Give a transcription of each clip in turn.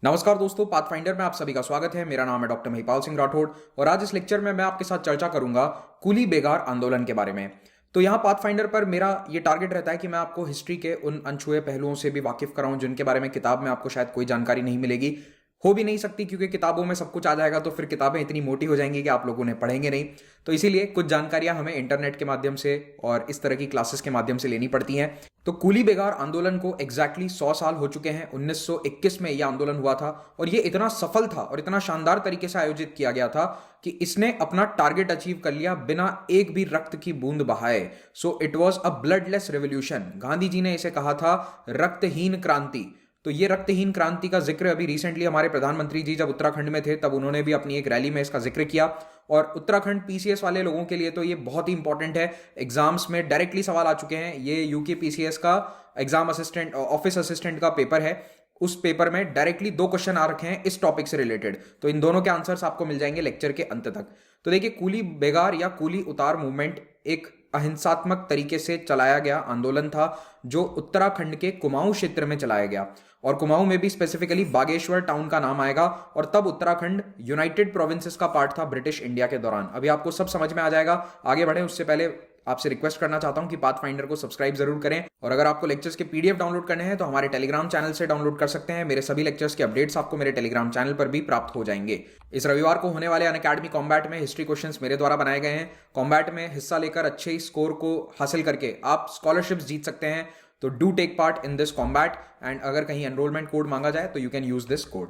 नमस्कार दोस्तों, पाथफाइंडर में आप सभी का स्वागत है। मेरा नाम है डॉक्टर महिपाल सिंह राठौड़ और आज इस लेक्चर में मैं आपके साथ चर्चा करूंगा कूली बेगार आंदोलन के बारे में। तो यहाँ पाथफाइंडर पर मेरा ये टारगेट रहता है कि मैं आपको हिस्ट्री के उन अनछुए पहलुओं से भी वाकिफ कराऊं जिनके बारे में किताब में आपको शायद कोई जानकारी नहीं मिलेगी, हो भी नहीं सकती, क्योंकि किताबों में सब कुछ आ जाएगा तो फिर किताबें इतनी मोटी हो जाएंगी कि आप लोग उन्हें पढ़ेंगे नहीं। तो इसीलिए कुछ जानकारियां हमें इंटरनेट के माध्यम से और इस तरह की क्लासेस के माध्यम से लेनी पड़ती हैं। तो कूली बेगार आंदोलन को एग्जैक्टली 100 साल हो चुके हैं। 1921 में यह आंदोलन हुआ था और यह इतना सफल था और इतना शानदार तरीके से आयोजित किया गया था कि इसने अपना टारगेट अचीव कर लिया बिना एक भी रक्त की बूंद बहाए। So it was a bloodless revolution. Gandhi ji ने इसे कहा था रक्तहीन क्रांति। तो ये रक्तहीन क्रांति का जिक्र अभी रिसेंटली हमारे प्रधानमंत्री जी जब उत्तराखंड में थे तब उन्होंने भी अपनी एक रैली में इसका जिक्र किया। और उत्तराखंड पीसीएस वाले लोगों के लिए तो ये बहुत ही इंपॉर्टेंट है। एग्जाम्स में डायरेक्टली सवाल आ चुके हैं। ये यूके पीसीएस का एग्जाम असिस्टेंट ऑफिस असिस्टेंट का पेपर है। उस पेपर में डायरेक्टली 2 क्वेश्चन आ रखे हैं इस टॉपिक से रिलेटेड। तो इन दोनों के आंसर्स आपको मिल जाएंगे लेक्चर के अंत तक। तो देखिए, कूली बेगार या कूली उतार मूवमेंट एक अहिंसात्मक तरीके से चलाया गया आंदोलन था जो उत्तराखंड के कुमाऊं क्षेत्र में चलाया गया। और कुमाऊं में भी स्पेसिफिकली बागेश्वर टाउन का नाम आएगा। और तब उत्तराखंड यूनाइटेड प्रोविंसेस का पार्ट था ब्रिटिश इंडिया के दौरान। अभी आपको सब समझ में आ जाएगा। आगे बढ़े उससे पहले आपसे रिक्वेस्ट करना चाहता हूं कि पाथफाइंडर को सब्सक्राइब जरूर करें। और अगर आपको लेक्चर्स के पीडीएफ डाउनलोड करने हैं तो हमारे टेलीग्राम चैनल से डाउनलोड कर सकते हैं। मेरे सभी लेक्चर्स के अपडेट्स आपको मेरे टेलीग्राम चैनल पर भी प्राप्त हो जाएंगे। इस रविवार को होने वाले अनअकैडमी कॉम्बैट में हिस्ट्री क्वेश्चंस मेरे द्वारा बनाए गए हैं। कॉम्बैट में हिस्सा लेकर अच्छे स्कोर को हासिल करके आप स्कॉलरशिप्स जीत सकते हैं। तो do take part in this combat and अगर कहीं एनरोलमेंट कोड मांगा जाए तो you can use this code.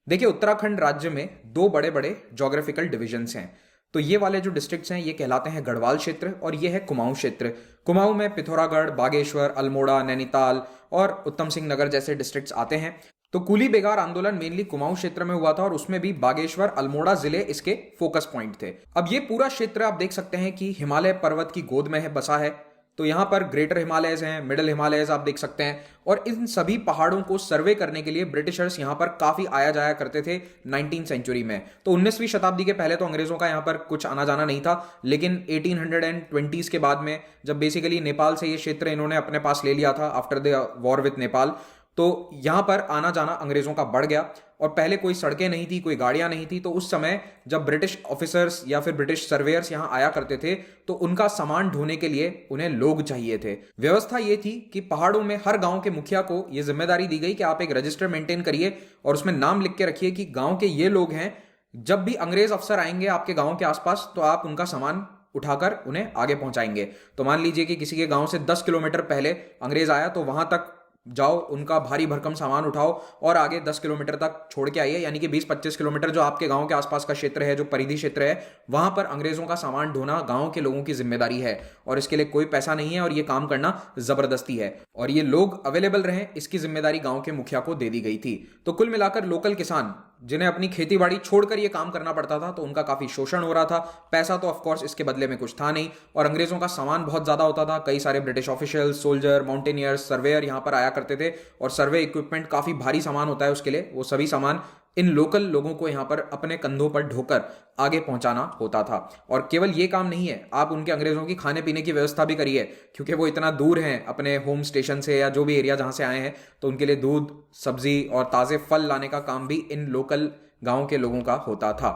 देखिए, उत्तराखंड राज्य में 2 बड़े बड़े ज्योग्राफिकल डिविजन्स हैं। तो ये वाले जो डिस्ट्रिक्ट्स हैं ये कहलाते हैं गढ़वाल क्षेत्र और ये है कुमाऊं क्षेत्र। कुमाऊं में पिथौरागढ़, बागेश्वर, अल्मोड़ा, नैनीताल और उत्तम सिंह नगर जैसे डिस्ट्रिक्ट्स आते हैं। तो कूली बेगार आंदोलन मेनली कुमाऊं क्षेत्र में हुआ था और उसमें भी बागेश्वर, अल्मोड़ा जिले इसके फोकस पॉइंट थे। अब ये पूरा क्षेत्र आप देख सकते हैं कि हिमालय पर्वत की गोद में है, बसा है। तो यहां पर ग्रेटर हिमालयज हैं, मिडिल हिमालयज आप देख सकते हैं। और इन सभी पहाड़ों को सर्वे करने के लिए ब्रिटिशर्स यहां पर काफी आया जाया करते थे 19वीं सेंचुरी में। तो 19वीं शताब्दी के पहले तो अंग्रेजों का यहां पर कुछ आना जाना नहीं था, लेकिन 1820s के बाद में जब बेसिकली नेपाल से ये क्षेत्र इन्होंने अपने पास ले लिया था after the war with Nepal, तो यहां पर आना जाना अंग्रेजों का बढ़ गया। और पहले कोई सड़कें नहीं थी, कोई गाड़ियां नहीं थी। तो उस समय जब ब्रिटिश ऑफिसर्स या फिर ब्रिटिश सर्वेयर्स यहां आया करते थे तो उनका सामान ढोने के लिए उन्हें लोग चाहिए थे। व्यवस्था ये थी कि पहाड़ों में हर गांव के मुखिया को यह जिम्मेदारी दी गई कि आप एक रजिस्टर मेंटेन करिए और उसमें नाम लिख के रखिए कि गांव के ये लोग हैं। जब भी अंग्रेज अफसर आएंगे आपके गांव के आसपास तो आप उनका सामान उठाकर उन्हें आगे पहुंचाएंगे। तो मान लीजिए कि किसी के गांव से 10 किलोमीटर पहले अंग्रेज आया तो वहां तक जाओ, उनका भारी भरकम सामान उठाओ और आगे 10 किलोमीटर तक छोड़ के आइए। यानी कि 20-25 किलोमीटर जो आपके गांव के आसपास का क्षेत्र है, जो परिधि क्षेत्र है, वहां पर अंग्रेजों का सामान ढोना गांव के लोगों की जिम्मेदारी है। और इसके लिए कोई पैसा नहीं है और ये काम करना जबरदस्ती है। और ये लोग अवेलेबल रहें, इसकी जिम्मेदारी गांव के मुखिया को दे दी गई थी। तो कुल मिलाकर लोकल किसान जिन्हें अपनी खेती बाड़ी छोड़कर ये काम करना पड़ता था तो उनका काफी शोषण हो रहा था। पैसा तो ऑफकोर्स इसके बदले में कुछ था नहीं और अंग्रेजों का सामान बहुत ज्यादा होता था। कई सारे British official, soldier, mountaineers, surveyor यहां पर आया करते थे और सर्वे इक्विपमेंट काफी भारी सामान होता है, उसके लिए वो सभी सामान इन लोकल लोगों को यहां पर अपने कंधों पर ढोकर आगे पहुंचाना होता था। और केवल ये काम नहीं है, आप उनके अंग्रेजों की खाने पीने की व्यवस्था भी करिए, क्योंकि वो इतना दूर हैं अपने होम स्टेशन से या जो भी एरिया जहां से आए हैं। तो उनके लिए दूध, सब्जी और ताजे फल लाने का काम भी इन लोकल गांव के लोगों का होता था।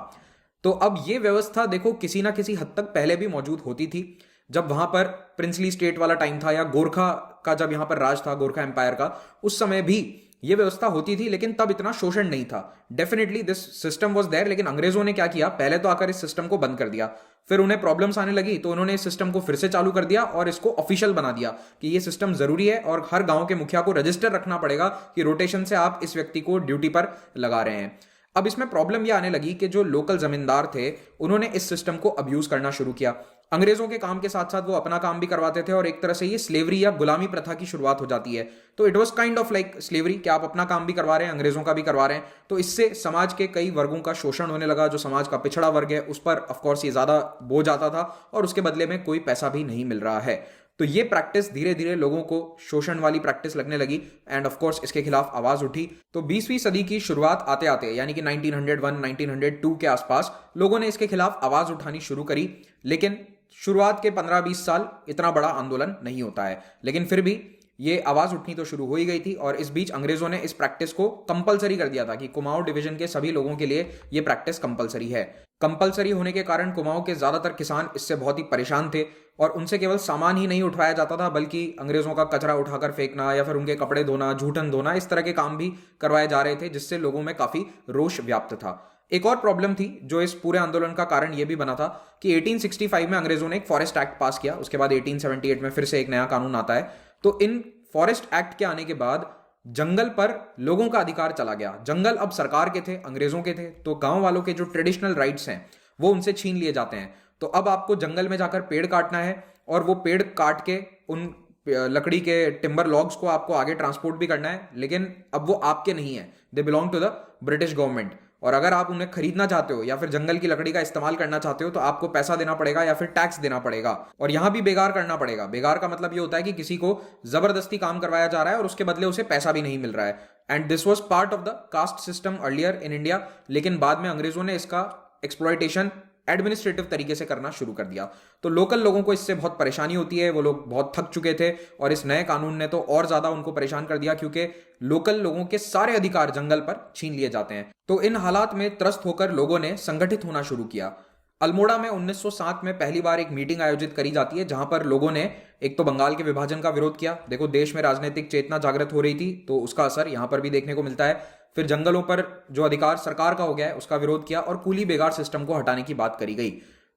तो अब ये व्यवस्था देखो किसी ना किसी हद तक पहले भी मौजूद होती थी। जब वहां पर प्रिंसली स्टेट वाला टाइम था या गोरखा का जब यहां पर राज था, गोरखा एम्पायर का, उस समय भी ये व्यवस्था होती थी, लेकिन तब इतना शोषण नहीं था। Definitely this system was there, लेकिन अंग्रेजों ने क्या किया, पहले तो आकर इस सिस्टम को बंद कर दिया। फिर उन्हें प्रॉब्लम्स आने लगी तो उन्होंने इस सिस्टम को फिर से चालू कर दिया और इसको ऑफिशियल बना दिया कि ये सिस्टम जरूरी है और हर गांव के मुखिया को रजिस्टर रखना पड़ेगा कि रोटेशन से आप इस व्यक्ति को ड्यूटी पर लगा रहे हैं। अब इसमें प्रॉब्लम यह आने लगी कि जो लोकल जमींदार थे उन्होंने इस सिस्टम को अब्यूज करना शुरू किया। अंग्रेजों के काम के साथ साथ वो अपना काम भी करवाते थे और एक तरह से ये स्लेवरी या गुलामी प्रथा की शुरुआत हो जाती है। तो it was kind of like slavery कि आप अपना काम भी करवा रहे हैं, अंग्रेजों का भी करवा रहे हैं। तो इससे समाज के कई वर्गों का शोषण होने लगा। जो समाज का पिछड़ा वर्ग है उस पर ऑफकोर्स ये ज्यादा बोझ आता था और उसके बदले में कोई पैसा भी नहीं मिल रहा है। तो ये प्रैक्टिस धीरे धीरे लोगों को शोषण वाली प्रैक्टिस लगने लगी एंड ऑफ कोर्स इसके खिलाफ आवाज उठी। तो 20वीं सदी की शुरुआत आते आते यानी कि 1901 1902 के आसपास लोगों ने इसके खिलाफ आवाज उठानी शुरू करी। लेकिन शुरुआत के 15-20 साल इतना बड़ा आंदोलन नहीं होता है, लेकिन फिर भी ये आवाज उठनी तो शुरू हो ही गई थी। और इस बीच अंग्रेजों ने इस प्रैक्टिस को कंपलसरी कर दिया था कि कुमाऊं डिवीजन के सभी लोगों के लिए ये प्रैक्टिस कंपलसरी है। कंपलसरी होने के कारण कुमाऊं के ज्यादातर किसान इससे बहुत ही परेशान थे और उनसे केवल सामान ही नहीं उठवाया जाता था, बल्कि अंग्रेजों का कचरा उठाकर फेंकना या फिर उनके कपड़े धोना, जूठन धोना, इस तरह के काम भी करवाए जा रहे थे, जिससे लोगों में काफी रोष व्याप्त था। एक और प्रॉब्लम थी जो इस पूरे आंदोलन का कारण यह भी बना था कि 1865 में अंग्रेजों ने एक फॉरेस्ट एक्ट पास किया। उसके बाद 1878 में फिर से एक नया कानून आता है। तो इन फॉरेस्ट एक्ट के आने के बाद जंगल पर लोगों का अधिकार चला गया। जंगल अब सरकार के थे, अंग्रेजों के थे, तो गांव वालों के जो ट्रेडिशनल राइट्स हैं वो उनसे छीन लिए जाते हैं। तो अब आपको जंगल में जाकर पेड़ काटना है और वो पेड़ काट के उन लकड़ी के टिम्बर लॉग्स को आपको आगे ट्रांसपोर्ट भी करना है, लेकिन अब वो आपके नहीं है, they belong to the British government. और अगर आप उन्हें खरीदना चाहते हो या फिर जंगल की लकड़ी का इस्तेमाल करना चाहते हो तो आपको पैसा देना पड़ेगा या फिर टैक्स देना पड़ेगा। और यहां भी बेगार करना पड़ेगा। बेगार का मतलब ये होता है कि किसी को जबरदस्ती काम करवाया जा रहा है और उसके बदले उसे पैसा भी नहीं मिल रहा है। And this was part of the caste system earlier in India, लेकिन बाद में अंग्रेजों ने इसका एक्सप्लॉयटेशन एडमिनिस्ट्रेटिव तरीके से करना शुरू कर दिया। तो लोकल लोगों को इससे बहुत परेशानी होती है, वो लोग बहुत थक चुके थे और इस नए कानून ने तो और ज्यादा उनको परेशान कर दिया, क्योंकि लोकल लोगों के सारे अधिकार जंगल पर छीन लिए जाते हैं। तो इन हालात में त्रस्त होकर लोगों ने संगठित होना शुरू किया। अल्मोड़ा में 1907 में पहली बार एक मीटिंग आयोजित करी जाती है, जहां पर लोगों ने एक तो बंगाल के विभाजन का विरोध किया। देखो, देश में राजनीतिक चेतना जागृत हो रही थी, तो उसका असर यहां पर भी देखने को मिलता है। फिर जंगलों पर जो अधिकार सरकार का हो गया है उसका विरोध किया और कूली बेगार सिस्टम को हटाने की बात करी गई।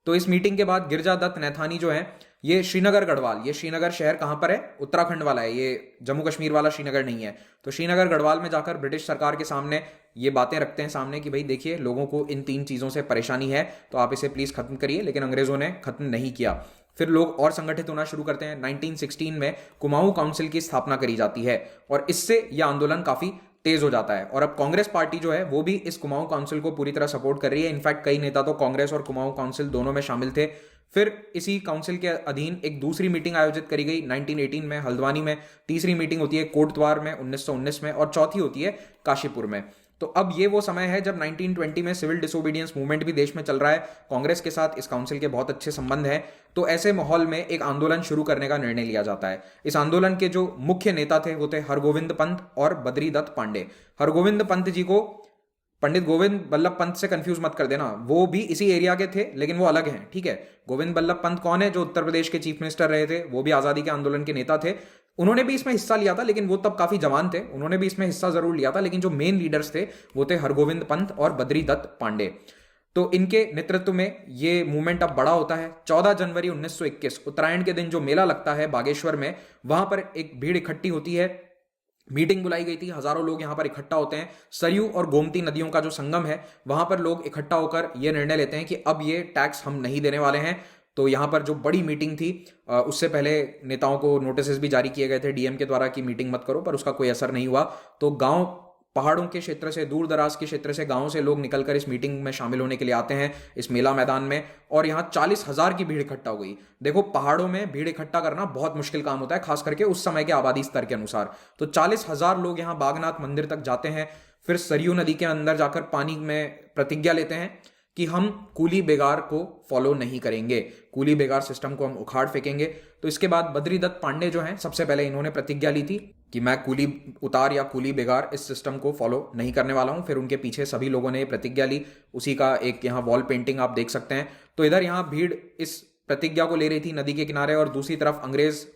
तो इस मीटिंग के बाद गिरजा दत्त नैथानी जो है, ये श्रीनगर गढ़वाल, ये श्रीनगर शहर कहां पर है, उत्तराखंड वाला है, ये जम्मू कश्मीर वाला श्रीनगर नहीं है। तो श्रीनगर गढ़वाल में जाकर ब्रिटिश सरकार के सामने ये बातें रखते हैं सामने कि भाई देखिए, लोगों को इन 3 चीजों से परेशानी है, तो आप इसे प्लीज खत्म करिए। लेकिन अंग्रेजों ने खत्म नहीं किया। फिर लोग और संगठित होना शुरू करते हैं। 1916 में कुमाऊं काउंसिल की स्थापना करी जाती है और इससे यह आंदोलन काफी तेज हो जाता है। और अब कांग्रेस पार्टी जो है वो भी इस कुमाऊं काउंसिल को पूरी तरह सपोर्ट कर रही है। इनफैक्ट कई नेता तो कांग्रेस और कुमाऊं काउंसिल दोनों में शामिल थे। फिर इसी काउंसिल के अधीन एक दूसरी मीटिंग आयोजित करी गई 1918 में हल्द्वानी में। तीसरी मीटिंग होती है कोटद्वार में 1919 में और चौथी होती है काशीपुर में। तो अब ये वो समय है जब 1920 में सिविल डिसोबीडियंस मूवमेंट भी देश में चल रहा है। कांग्रेस के साथ इस काउंसिल के बहुत अच्छे संबंध हैं। तो ऐसे माहौल में एक आंदोलन शुरू करने का निर्णय लिया जाता है। इस आंदोलन के जो मुख्य नेता थे वो थे हरगोविंद पंत और बद्रीदत्त पांडे। हरगोविंद पंत जी को पंडित गोविंद बल्लभ पंत से कंफ्यूज मत कर देना, वो भी इसी एरिया के थे लेकिन वो अलग हैं, ठीक है। गोविंद बल्लभ पंत कौन है, जो उत्तर प्रदेश के चीफ मिनिस्टर रहे थे, वो भी आजादी के आंदोलन के नेता थे। उन्होंने भी इसमें हिस्सा लिया था, लेकिन वो तब काफी जवान थे, उन्होंने भी इसमें हिस्सा जरूर लिया था। लेकिन जो मेन लीडर्स थे वो थे हरगोविंद पंत और बद्रीदत्त पांडे। तो इनके नेतृत्व में ये मूवमेंट अब बड़ा होता है। 14 जनवरी 1921 उत्तरायण के दिन जो मेला लगता है बागेश्वर में, वहां पर एक भीड़ इकट्ठी होती है। मीटिंग बुलाई गई थी, हजारों लोग यहां पर इकट्ठा होते हैं। सरयू और गोमती नदियों का जो संगम है वहां पर लोग इकट्ठा होकर यह निर्णय लेते हैं कि अब ये टैक्स हम नहीं देने वाले हैं। तो यहां पर जो बड़ी मीटिंग थी, उससे पहले नेताओं को नोटिस भी जारी किए गए थे डीएम के द्वारा कि मीटिंग मत करो, पर उसका कोई असर नहीं हुआ। तो गांव, पहाड़ों के क्षेत्र से, दूर दराज के क्षेत्र से, गांवों से लोग निकलकर इस मीटिंग में शामिल होने के लिए आते हैं इस मेला मैदान में। और यहां 40,000 की भीड़ इकट्ठा हो गई। देखो, पहाड़ों में भीड़ इकट्ठा करना बहुत मुश्किल काम होता है, खास करके उस समय के आबादी स्तर के अनुसार। तो 40,000 लोग यहां बागनाथ मंदिर तक जाते हैं। फिर सरयू नदी के अंदर जाकर पानी में प्रतिज्ञा लेते हैं कि हम कूली बेगार को फॉलो नहीं करेंगे, कूली बेगार सिस्टम को हम उखाड़ फेंकेंगे। तो इसके बाद बद्रीदत्त पांडे जो हैं, सबसे पहले इन्होंने प्रतिज्ञा ली थी कि मैं कूली उतार या कूली बेगार इस सिस्टम को फॉलो नहीं करने वाला हूं। फिर उनके पीछे सभी लोगों ने प्रतिज्ञा ली। उसी का एक यहाँ वॉल पेंटिंग आप देख सकते हैं। तो इधर यहाँ भीड़ इस प्रतिज्ञा को ले रही थी नदी के किनारे, और दूसरी तरफ अंग्रेज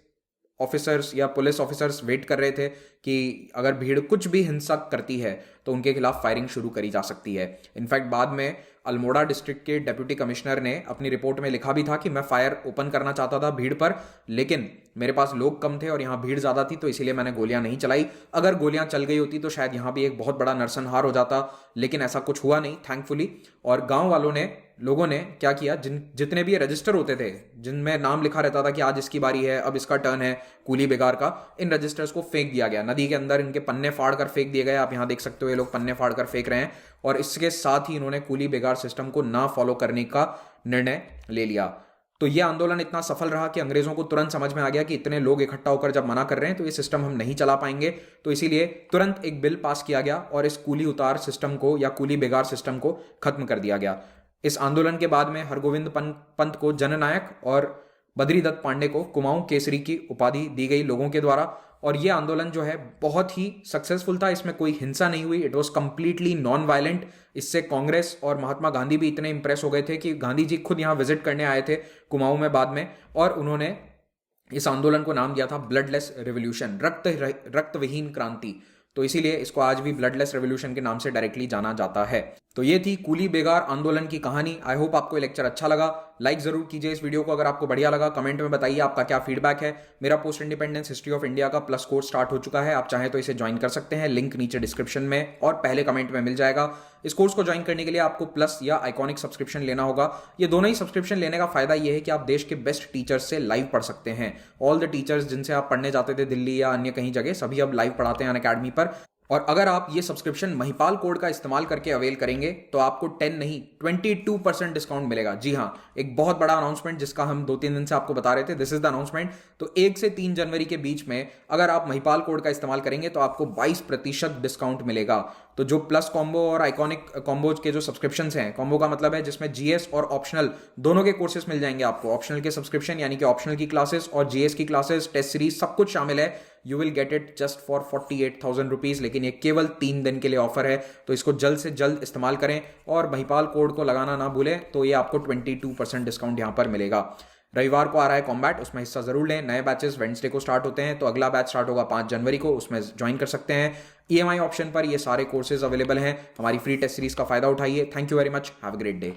ऑफिसर्स या पुलिस ऑफिसर्स वेट कर रहे थे कि अगर भीड़ कुछ भी हिंसक करती है तो उनके खिलाफ फायरिंग शुरू करी जा सकती है। इनफैक्ट बाद में अल्मोड़ा डिस्ट्रिक्ट के डिप्टी कमिश्नर ने अपनी रिपोर्ट में लिखा भी था कि मैं फायर ओपन करना चाहता था भीड़ पर, लेकिन मेरे पास लोग कम थे और यहाँ भीड़ ज्यादा थी, तो इसीलिए मैंने गोलियां नहीं चलाई। अगर गोलियां चल गई होती तो शायद यहाँ भी एक बहुत बड़ा नरसंहार हो जाता, लेकिन ऐसा कुछ हुआ नहीं, थैंकफुली। और गांव वालों ने, लोगों ने क्या किया, जितने भी ये रजिस्टर होते थे जिनमें नाम लिखा रहता था कि आज इसकी बारी है, अब इसका टर्न है कूली बेगार का, इन रजिस्टर्स को फेंक दिया गया नदी के अंदर। इनके पन्ने फाड़ कर फेंक दिए गए। आप यहाँ देख सकते हो ये लोग पन्ने फाड़ कर फेंक रहे हैं। और इसके साथ ही इन्होंने कूली बेगार सिस्टम को ना फॉलो करने का निर्णय ले लिया। तो यह आंदोलन इतना सफल रहा कि अंग्रेजों को तुरंत समझ में आ गया कि इतने लोग इकट्ठा होकर जब मना कर रहे हैं तो ये सिस्टम हम नहीं चला पाएंगे। तो इसीलिए तुरंत एक बिल पास किया गया और इस कूली उतार सिस्टम को या कूली बेगार सिस्टम को खत्म कर दिया गया। इस आंदोलन के बाद में हरगोविंद पंत को जननायक और बद्रीदत्त पांडे को कुमाऊं केसरी की उपाधि दी गई लोगों के द्वारा। और ये आंदोलन जो है बहुत ही सक्सेसफुल था, इसमें कोई हिंसा नहीं हुई, it was completely non violent. इससे कांग्रेस और महात्मा गांधी भी इतने इंप्रेस हो गए थे कि गांधी जी खुद यहाँ विजिट करने आए थे कुमाऊं में बाद में, और उन्होंने इस आंदोलन को नाम दिया था ब्लडलेस रेवोल्यूशन, रक्तविहीन क्रांति। तो इसीलिए इसको आज भी ब्लडलेस रेवोल्यूशन के नाम से डायरेक्टली जाना जाता है। तो ये थी कूली बेगार आंदोलन की कहानी। आई होप आपको ये लेक्चर अच्छा लगा। लाइक जरूर कीजिए इस वीडियो को अगर आपको बढ़िया लगा। कमेंट में बताइए आपका क्या फीडबैक है। मेरा post independence history of India का प्लस कोर्स स्टार्ट हो चुका है, आप चाहें तो इसे ज्वाइन कर सकते हैं, लिंक नीचे डिस्क्रिप्शन में और पहले कमेंट में मिल जाएगा। इस कोर्स को ज्वाइन करने के लिए आपको प्लस या आइकॉनिक सब्सक्रिप्शन लेना होगा। ये दोनों ही सब्सक्रिप्शन लेने का फायदा ये है कि आप देश के बेस्ट टीचर्स से लाइव पढ़ सकते हैं। ऑल द टीचर्स जिनसे आप पढ़ने जाते थे दिल्ली या अन्य कहीं जगह, सभी अब लाइव पढ़ाते हैं अनअकैडमी पर। और अगर आप ये सब्सक्रिप्शन महिपाल कोड का इस्तेमाल करके अवेल करेंगे तो आपको 10 नहीं 22% डिस्काउंट मिलेगा। जी हाँ, एक बहुत बड़ा अनाउंसमेंट जिसका हम 2-3 दिन से आपको बता रहे थे, दिस इज द अनाउंसमेंट। तो 1 से 3 जनवरी के बीच में अगर आप महिपाल कोड का इस्तेमाल करेंगे तो आपको 22% डिस्काउंट मिलेगा। तो जो प्लस कॉम्बो और आइकॉनिक कॉम्बोज के जो सब्सक्रिप्शन हैं, कॉम्बो का मतलब है जिसमें जीएस और ऑप्शनल दोनों के कोर्सेज मिल जाएंगे आपको। ऑप्शनल के सब्सक्रिप्शन यानी कि ऑप्शनल की क्लासेस और जीएस की क्लासेस, टेस्ट सीरीज, सब कुछ शामिल है। You will get it just for 48,000 rupees. लेकिन ये केवल 3 दिन के लिए ऑफर है, तो इसको जल्द से जल्द इस्तेमाल करें और महिपाल कोड को लगाना ना भूलें। तो ये आपको 22% डिस्काउंट यहां पर मिलेगा। रविवार को आ रहा है कॉम्बैट, उसमें हिस्सा जरूर लें। नए बैचेस वेडनेसडे को स्टार्ट होते हैं, तो अगला बैच स्टार्ट होगा 5 जनवरी को, उसमें ज्वाइन कर सकते हैं। ईएमआई ऑप्शन पर ये सारे कोर्सेज अवेलेबल हैं। हमारी फ्री टेस्ट सीरीज का फायदा उठाइए। Thank you very much, have a great day.